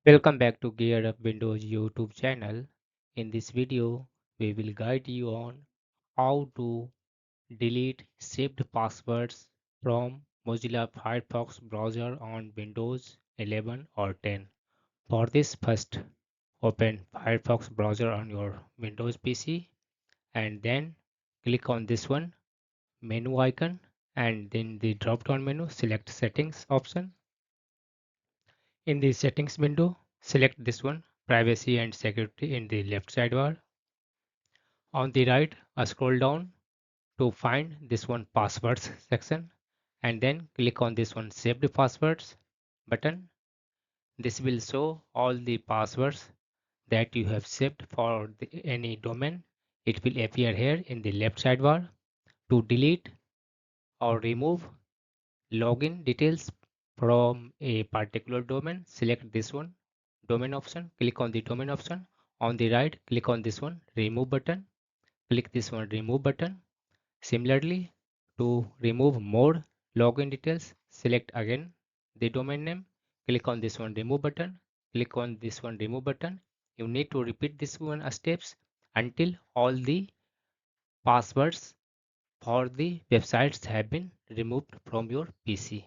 Welcome back to Gear Up Windows YouTube channel. In this video, we will guide you on how to delete saved passwords from Mozilla Firefox browser on Windows 11 or 10. For this, first open Firefox browser on your Windows PC and then click on this one menu icon, and then the drop down menu select settings option. In the settings window, select this one, privacy and security in the left sidebar. On the right, scroll down to find this one passwords section and then click on this one saved passwords button. This will show all the passwords that you have saved for any domain. It will appear here in the left sidebar. To delete or remove login details from a particular domain, select this one domain option, click on the domain option. On the right, click on this one remove button, click this one remove button. Similarly, to remove more login details, select again the domain name, click on this one remove button, click on this one remove button. You need to repeat this one steps until all the passwords for the websites have been removed from your PC.